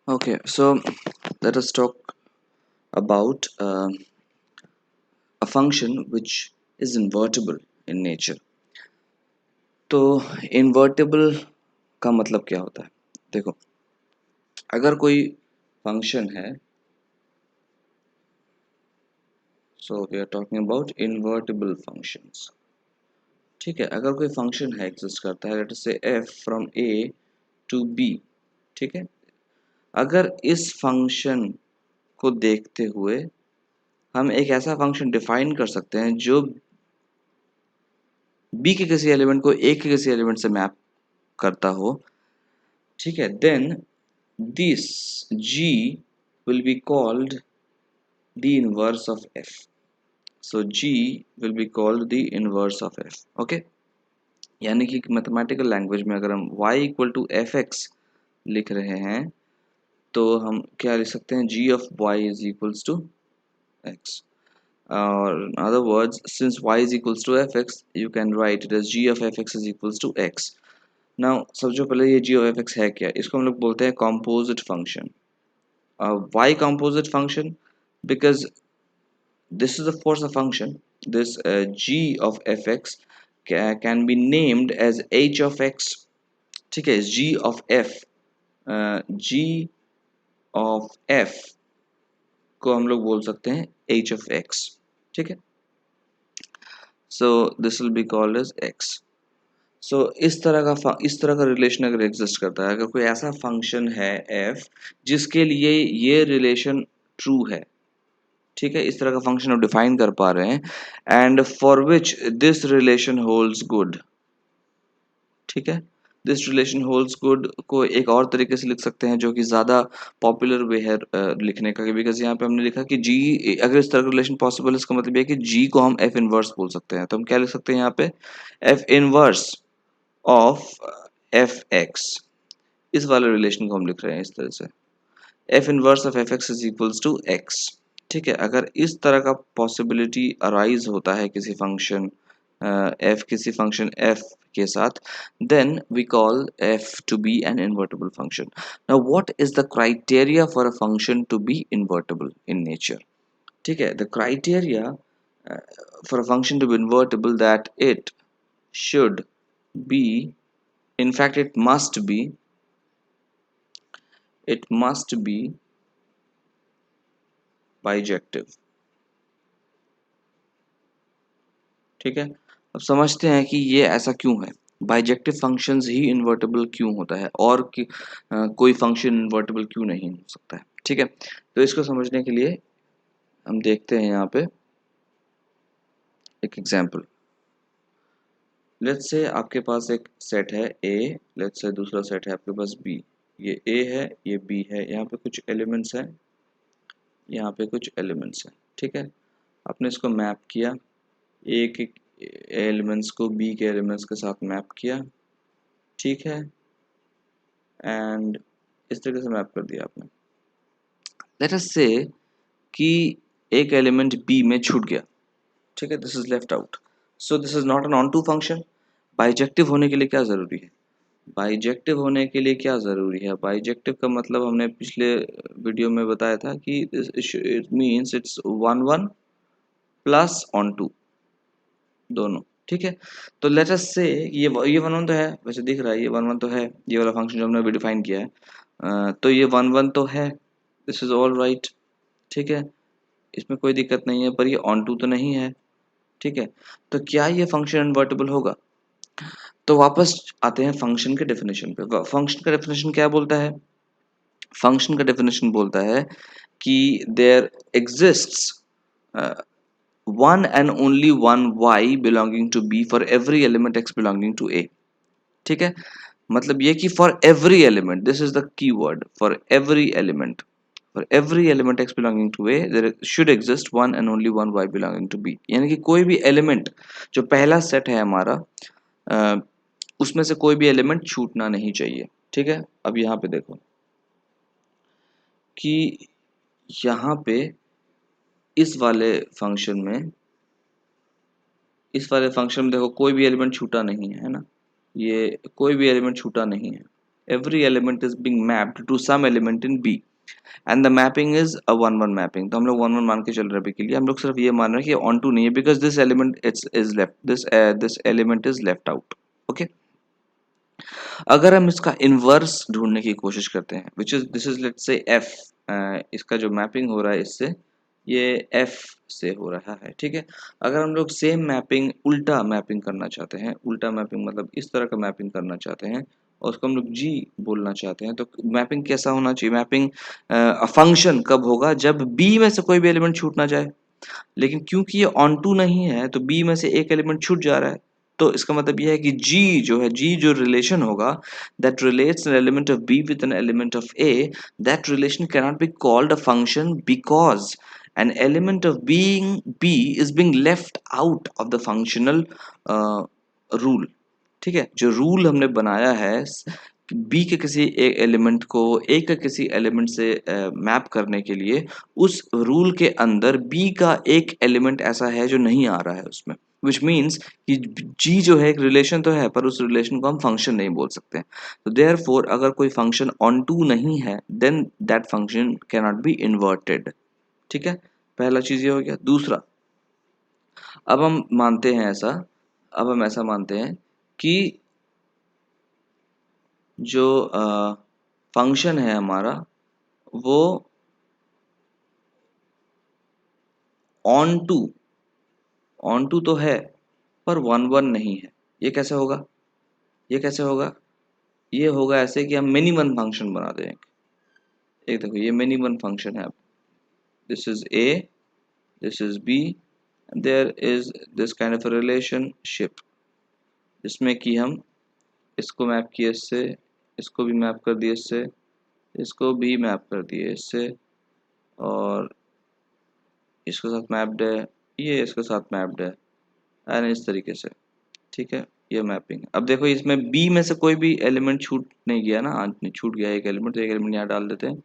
Okay, so let us talk about a function which is invertible in nature. तो invertible का मतलब क्या होता है? देखो, अगर कोई फंक्शन है, so we are talking about invertible functions. ठीक है, अगर कोई फंक्शन है एग्जिस्ट करता है, late us say f from a to b. ठीक है, अगर इस फंक्शन को देखते हुए हम एक ऐसा फंक्शन डिफाइन कर सकते हैं जो b के किसी एलिमेंट को a के किसी एलिमेंट से मैप करता हो. ठीक है, then this g will be called the inverse of f. So g will be called the inverse of f. Okay, यानी कि मैथमेटिकल लैंग्वेज में अगर हम y equal to f x लिख रहे हैं तो हम क्या लिख सकते हैं? g of y is equals to x. Or in other words, since y is equals to fx, you can write it as g of fx is equals to x. Now सबसे पहले ये g of fx है क्या? इसको हम लोग बोलते हैं composite function. Why composite function? Because this is of course a function. This g of fx can be named as h of x. ठीक है, g of f, g of f को हम लोग बोल सकते हैं h of x. ठीक है, so this will be called as x. सो इस तरह का रिलेशन अगर एग्जिस्ट करता है, अगर कोई ऐसा फंक्शन है f जिसके लिए ये रिलेशन ट्रू है, ठीक है, इस तरह का फंक्शन हम डिफाइन कर पा रहे हैं, and for which this relation holds good. ठीक है, दिस रिलेशन होल्ड्स गुड को एक और तरीके से लिख सकते हैं जो कि ज़्यादा पॉपुलर वे है लिखने का, बिकॉज यहाँ पे हमने लिखा कि g, अगर इस तरह का रिलेशन पॉसिबल है इसका मतलब ये है कि g को हम f इनवर्स बोल सकते हैं. तो हम क्या लिख सकते हैं यहाँ पे? f inverse of f x. इस वाले रिलेशन को हम लिख रहे हैं इस तरह से, f inverse of f x is equals to x. ठीक है, अगर इस तरह का पॉसिबिलिटी अराइज होता है किसी फंक्शन एफ, किसी फंक्शन एफ के साथ, then we call f to be an invertible function. Now what is the criteria for a function to be invertible in nature? ठीक है, the criteria for a function to be invertible that it should be, in fact it must be bijective. ठीक है, अब समझते हैं कि ये ऐसा क्यों है, बाइजेक्टिव फंक्शंस ही इन्वर्टिबल क्यों होता है और कि कोई फंक्शन इन्वर्टिबल क्यों नहीं हो सकता है. ठीक है, तो इसको समझने के लिए हम देखते हैं यहाँ पे एक एग्जांपल. लेट्स से आपके पास एक सेट है A, लेट्स से दूसरा सेट है आपके पास B. ये A है, ये B है, यहाँ पे कुछ एलिमेंट्स हैं, यहाँ पे कुछ एलिमेंट्स हैं. ठीक है, आपने इसको मैप किया, A के एलिमेंट्स को B के एलिमेंट्स के साथ मैप किया. ठीक है, एंड इस तरीके से मैप कर दिया आपने. लेट अस से कि एक एलिमेंट B में छूट गया. ठीक है, this is left out. So this is not an onto function. Bijective होने के लिए क्या ज़रूरी है? बाइजेक्टिव होने के लिए क्या ज़रूरी है? बाइजेक्टिव का मतलब हमने पिछले वीडियो में बताया था कि it means it's one one plus onto दोनों. ठीक है, तो लेट अस से ये वन वन तो है, वैसे दिख रहा है ये वन वन तो है, ये वाला फंक्शन जो हमने अभी डिफाइन किया है, तो ये वन वन तो है, दिस इज ऑल राइट. ठीक है, इसमें कोई दिक्कत नहीं है, पर ये ऑन टू तो नहीं है. ठीक है, तो क्या ये फंक्शन इन्वर्टिबल होगा? तो वापस आते हैं फंक्शन के डेफिनेशन पे. फंक्शन का डेफिनेशन क्या बोलता है? फंक्शन का डेफिनेशन बोलता है कि there exists one and only one y belonging to b for every element x belonging to a. ठीक है, मतलब ये कि for every element, this is the keyword, for every element, for every element x belonging to a there should exist one and only one y belonging to b. यानी कि कोई भी element जो पहला सेट है हमारा, उसमें से कोई भी एलिमेंट छूटना नहीं चाहिए. ठीक है, अब यहाँ पे देखो कि यहाँ पे इस वाले फंक्शन में, देखो कोई भी एलिमेंट छूटा नहीं है, है ना, ये कोई भी एलिमेंट छूटा नहीं है. every element is being mapped to some element in B and the mapping is a 1 1 mapping. तो हम लोग 1 1 मान के चल रहे हैं अभी के लिए, हम लोग सिर्फ ये मान रहे हैं कि on to नहीं है because this element it's is left, this element is left out. Okay. अगर हम इसका इनवर्स ढूंढने की कोशिश करते हैं which is this is let's say F, इसका जो मैपिंग हो रहा है इससे ये एफ से हो रहा है, ठीक है। अगर हम लोग सेम मैपिंग उल्टा मैपिंग करना चाहते हैं, उल्टा मैपिंग मतलब इस तरह का मैपिंग करना चाहते हैं और उसको हम लोग जी बोलना चाहते हैं, तो मैपिंग कैसा होना चाहिए? मैपिंग फंक्शन कब होगा? जब बी में से कोई भी एलिमेंट छूट ना जाए। लेकिन क्योंकि ये ऑन टू नहीं है तो बी में से एक एलिमेंट छूट जा रहा है, तो इसका मतलब यह है कि जी जो है, जी जो रिलेशन होगा that relates an element of be with an element of A, that relation can not be called a function because an element of being b is being left out of the functional rule। ठीक है, जो rule हमने बनाया है B के किसी एक element को ए के किसी एलिमेंट से मैप करने के लिए, उस रूल के अंदर बी का एक एलिमेंट ऐसा है जो नहीं आ रहा है उसमें, विच मीन्स कि जी जो है एक रिलेशन तो है पर उस रिलेशन को हम फंक्शन नहीं बोल सकते। तो देयरफॉर अगर कोई फंक्शन ऑन टू नहीं है then that function can not be inverted. ठीक है, पहला चीज ये हो गया। दूसरा, अब हम मानते हैं ऐसा, अब हम ऐसा मानते हैं कि जो फंक्शन है हमारा वो ऑन टू तो है पर 1 1 नहीं है। ये कैसे होगा? ये कैसे होगा? ये होगा ऐसे कि हम मिनी वन फंक्शन बना दें। एक देखो ये मिनी वन फंक्शन है, this is A, this is B, there is this kind of relationship जिसमें कि हम इसको मैप किए इससे, इसको भी मैप कर दिए इससे, इसको भी मैप कर दिए इससे, और इसके साथ मैप्ड है, ये इसके साथ मैप्ड है, एंड इस तरीके से। ठीक है, ये मैपिंग। अब देखो इसमें बी में से कोई भी एलिमेंट छूट नहीं गया ना, नहीं छूट गया एक एलिमेंट, तो एक एलिमेंट यहाँ डाल देते हैं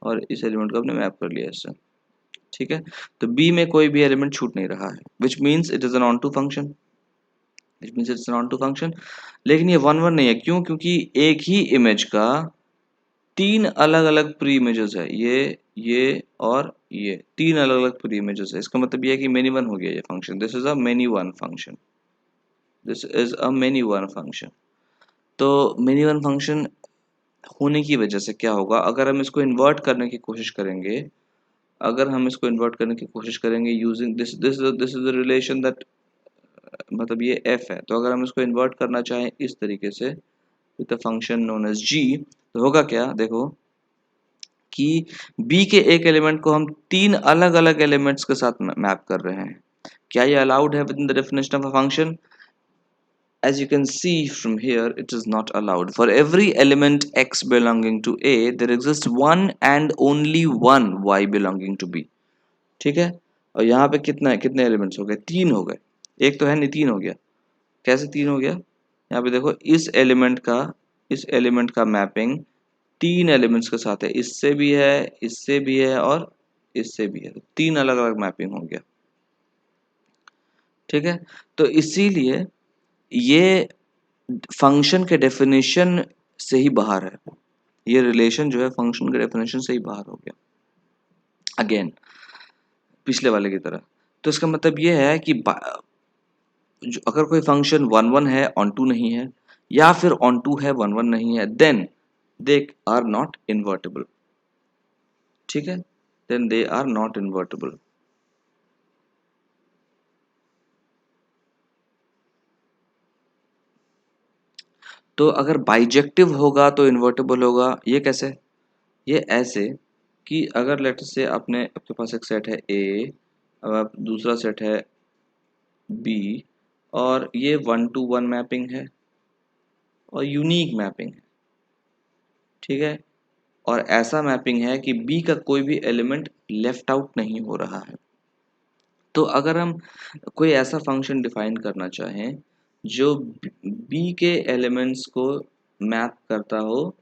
और इस एलिमेंट को हमने मैप कर लिया इससे। ठीक है, तो बी में कोई भी एलिमेंट छूट नहीं रहा है, which means it is an onto function, which means it's an onto function. लेकिन ये 1 1 नहीं है, क्यों? क्योंकि एक ही इमेज का तीन अलग अलग प्री इमेजेस है, ये और ये तीन अलग अलग प्री इमेजेस है। इसका मतलब ये है कि मेनी वन हो गया ये function, this is a many one function, this is a many one function. तो मेनी वन फंक्शन होने की वजह से क्या होगा, अगर हम इसको इन्वर्ट करने की कोशिश करेंगे, अगर हम इसको इन्वर्ट करने की कोशिश करेंगे using this is the relation that, मतलब ये f है, तो अगर हम इसको इन्वर्ट करना चाहें इस तरीके से with a function known as g, तो होगा क्या? देखो कि b के एक एलिमेंट को हम तीन अलग अलग एलिमेंट्स के साथ मैप कर रहे हैं। क्या ये अलाउड है with in the definition of a function? As you can see from here, it is not allowed. For every element x belonging to A, there exists one and only one y belonging to B. ठीक है, और यहाँ पे कितना है, कितने elements हो गए? तीन हो गए। एक तो है नहीं, तीन हो गया। कैसे तीन हो गया? यहाँ पे देखो इस एलिमेंट का मैपिंग तीन एलिमेंट्स के साथ है, इससे भी है और इससे भी है, तो तीन अलग अलग मैपिंग हो गया। ठीक है, तो इसीलिए ये फंक्शन के डेफिनेशन से ही बाहर है, ये रिलेशन जो है फंक्शन के डेफिनेशन से ही बाहर हो गया, अगेन पिछले वाले की तरह। तो इसका मतलब ये है कि अगर कोई फंक्शन 1 1 है ऑन टू नहीं है, या फिर ऑन टू है 1 1 नहीं है, then they are not invertible. ठीक है, then they are not invertible. तो अगर बाइजेक्टिव होगा तो इन्वर्टेबल होगा, ये कैसे? ये ऐसे कि अगर लेट से आपके पास एक सेट है ए, अब आप दूसरा सेट है बी, और ये 1 to 1 मैपिंग है और यूनिक मैपिंग है। ठीक है, और ऐसा मैपिंग है कि बी का कोई भी एलिमेंट लेफ्ट आउट नहीं हो रहा है। तो अगर हम कोई ऐसा फंक्शन डिफाइन करना चाहें जो बी के एलिमेंट्स को मैप करता हो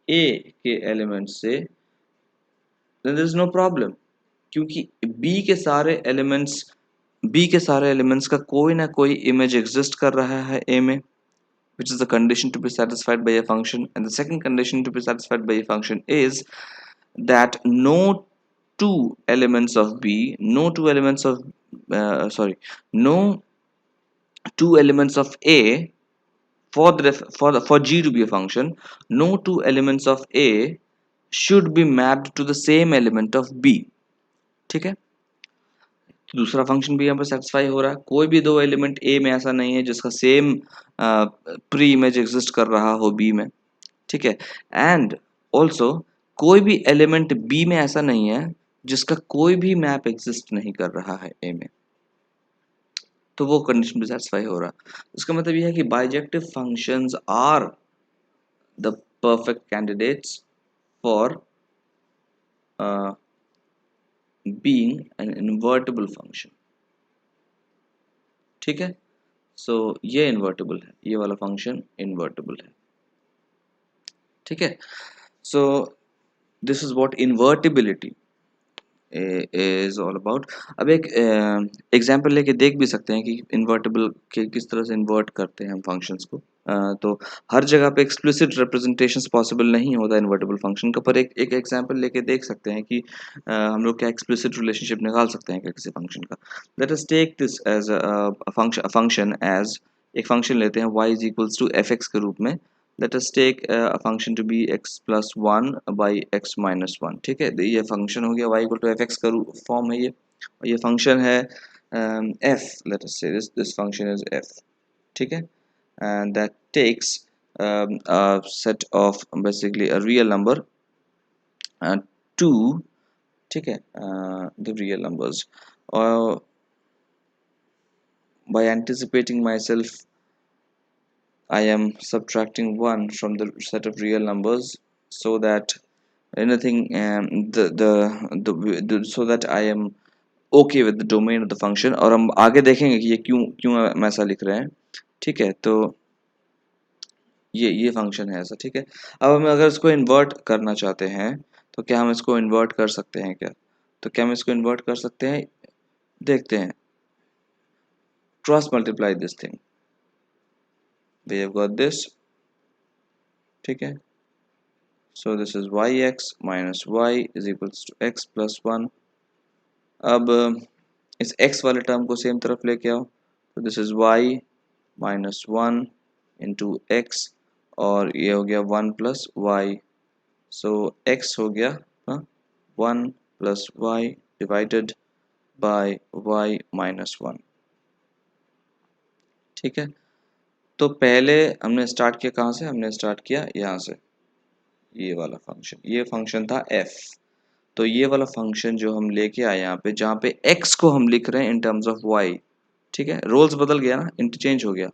ए के एलिमेंट से, then there is no problem, क्योंकि बी के सारे एलिमेंट्स का कोई ना कोई इमेज एग्जिस्ट कर रहा है ए में। which is the condition to be satisfied by a function, and the second condition to be satisfied by a function is that no two elements of b no two elements of sorry no two elements of a for for g to be a function, no two elements of a should be mapped to the same element of b. ठीक है, तो दूसरा function भी यहाँ पर satisfy हो रहा है। कोई भी दो एलिमेंट ए में ऐसा नहीं है जिसका सेम प्री इमेज एग्जिस्ट कर रहा हो बी में। ठीक है, एंड ऑल्सो कोई भी एलिमेंट बी में ऐसा नहीं है जिसका कोई भी मैप एग्जिस्ट नहीं कर रहा है ए में, तो वो कंडीशन भी सेटिस्फाई हो रहा है। इसका मतलब यह है कि bijective functions are the perfect candidates for being an invertible function. ठीक है, सो ये इन्वर्टिबल है, ये वाला फंक्शन इन्वर्टिबल है। ठीक है, so this is what invertibility is all about. अब एक एग्जांपल लेके देख भी सकते हैं कि इन्वर्टिबल के किस तरह से इन्वर्ट करते हैं हम फंक्शंस को। तो हर जगह पे एक्सप्लिसिट रिप्रेजेंटेशंस पॉसिबल नहीं होता इन्वर्टिबल फंक्शन का, पर एक एग्जांपल लेके देख सकते हैं कि हम लोग क्या एक्सप्लिसिट रिलेशनशिप निकाल सकते हैं क्या किसी फंक्शन का। Let us take this as a function as एक फंक्शन लेते हैं y is equals to f x के रूप में। Let us take a function to be x plus one by x minus one. ठीक है, ये फंक्शन हो गया y equal to f x का फॉर्म है ये, और ये फंक्शन है f, लेट अस से दिस फंक्शन इज f। ठीक है, and that takes a set of basically a real number and two, ठीक है, the real numbers, or by anticipating myself I am subtracting one from the set of real numbers so that anything so that I am okay with the domain of the function। और हम आगे देखेंगे कि ये क्यों क्यों हम ऐसा लिख रहे हैं। ठीक है, तो ये फंक्शन है ऐसा। ठीक है, अब हम अगर इसको इन्वर्ट करना चाहते हैं तो क्या हम इसको इन्वर्ट कर सकते हैं क्या? तो क्या हम इसको इन्वर्ट कर सकते हैं, देखते हैं। Cross multiply this thing, we have got this. ठीक है, so this is y x minus y is equals to x plus one. अब इस x वाले टर्म को सेम तरफ लेके आओ, तो this is y minus one into x, और ये हो गया one plus y. So x हो गया one plus y divided by y minus one. ठीक है, तो पहले हमने स्टार्ट किया कहाँ से? हमने स्टार्ट किया यहाँ से, ये वाला फंक्शन, ये फंक्शन था f। तो ये वाला फंक्शन जो हम लेके आए यहाँ पे, जहाँ पे x को हम लिख रहे हैं इन टर्म्स ऑफ y। ठीक है, रोल्स बदल गया ना, इंटरचेंज हो गया।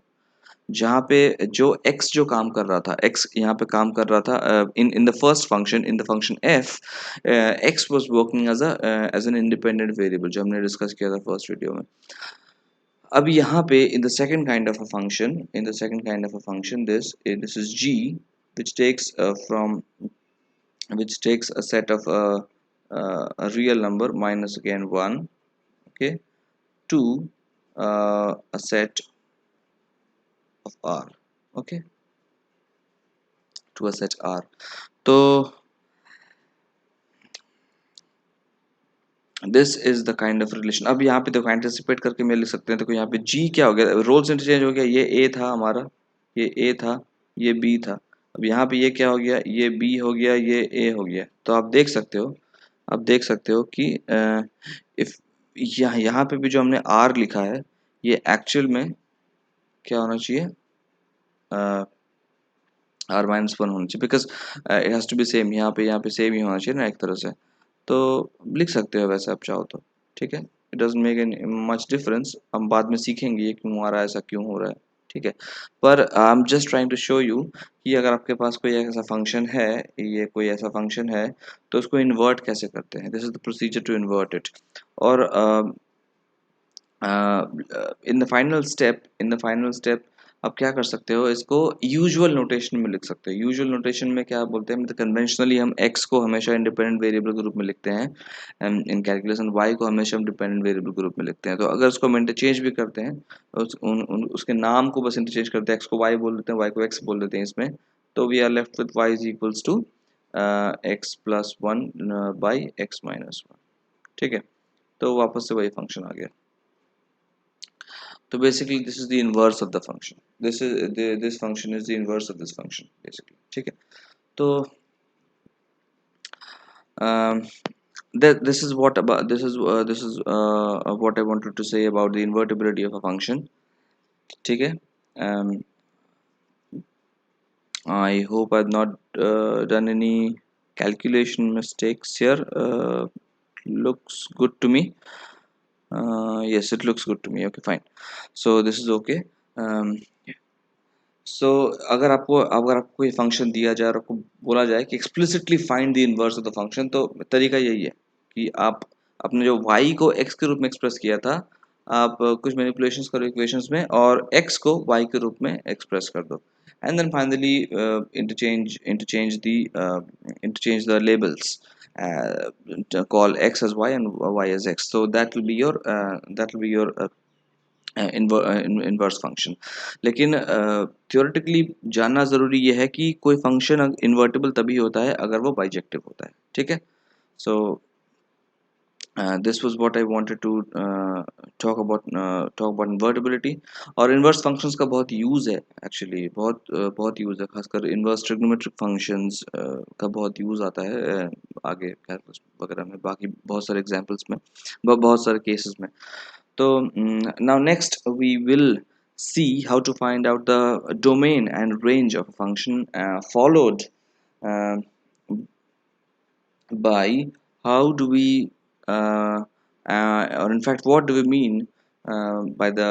जहाँ पे जो x जो काम कर रहा था, x यहाँ पे काम कर रहा था in the first function, in the function f, x was working as an independent variable, जो हमने डिस्कस किया था फर्स्ट वीडियो में। अब यहाँ पे in the second kind of a function, in the second kind of a function this is g which takes from which takes a set of a real number minus again 1, okay, to a set of r, okay, to a set r। तो this is the kind of relation. अब यहाँ पे देखो anticipate करके मैं लिख सकते हैं, देखो यहाँ पे g क्या हो गया, रोल्स इंटरचेंज हो गया। ये a था हमारा, ये a था, ये b था। अब यहाँ पे ये क्या हो गया, ये b हो गया, ये a हो गया। तो आप देख सकते हो, आप देख सकते हो कि इफ यहाँ पे भी जो हमने r लिखा है, ये एक्चुअल में क्या होना चाहिए, r माइनस वन होना चाहिए, because it has to be same. यहाँ पे सेम ही होना चाहिए ना एक तरह से, तो लिख सकते हो वैसे आप चाहो तो। ठीक है, it doesn't make any much difference, हम बाद में सीखेंगे ये क्यों आ रहा है, ऐसा क्यों हो रहा है। ठीक है, पर I am just trying to show you कि अगर आपके पास कोई ऐसा फंक्शन है, ये कोई ऐसा फंक्शन है, तो उसको इन्वर्ट कैसे करते हैं। This is the procedure to invert it. और इन द फाइनल स्टेप आप क्या कर सकते हो, इसको यूजुअल नोटेशन में लिख सकते हो। यूजुअल नोटेशन में क्या बोलते हैं, मतलब कन्वेंशनली हम x को हमेशा इंडिपेंडेंट वेरिएबल के रूप में लिखते हैं इन कैलकुलेशन, y को हमेशा हम डिपेंडेंट वेरिएबल के रूप में लिखते हैं। तो अगर उसको हम इंटरचेंज भी करते हैं, उसके नाम को बस इंटरचेंज करते हैं, x को y बोल देते हैं, y को x बोल देते हैं इसमें, तो we are left with y is equals to x plus one by x minus one. ठीक है, तो वापस से वही फंक्शन आ गया। तो basically this is the inverse of the function, this function is the inverse of this function basically। ठीक है, तो um, this is what about what I wanted to say about the invertibility of a function। ठीक है, um, I hope I've not done any calculation mistakes here। Looks good to me। Yes, it looks good to me। Okay, fine, so this is okay। um, सो अगर आपको ये function दिया जाए और आपको बोला जाए कि explicitly find the inverse of the function, तो तरीका यही है कि आप अपने जो y को x के रूप में एक्सप्रेस किया था, आप कुछ मैनिपुलेशंस करो इक्वेशंस में और x को y के रूप में एक्सप्रेस कर दो, and then finally interchange the labels, call x as y and y as x, so that will be your inverse function. लेकिन थियोरेटिकली जानना ज़रूरी ये है कि कोई फंक्शन इन्वर्टिबल तभी होता है अगर वो बाइजेक्टिव होता है। ठीक है, so this was what I wanted to talk about invertibility. और इन्वर्स फंक्शंस का बहुत यूज़ है एक्चुअली, बहुत यूज़ है, खासकर इन्वर्स ट्रिग्नोमेट्रिक फंक्शंस का बहुत यूज़ आता है आगे कैलकुलस वगैरह में, बाकी बहुत सारे एग्जांपल्स में, बहुत सारे केसेस में। So now next we will see how to find out the domain and range of a function, followed uh, by how do we or in fact what do we mean by the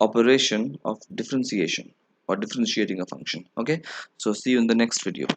operation of differentiation or differentiating a function। Okay, so see you in the next video।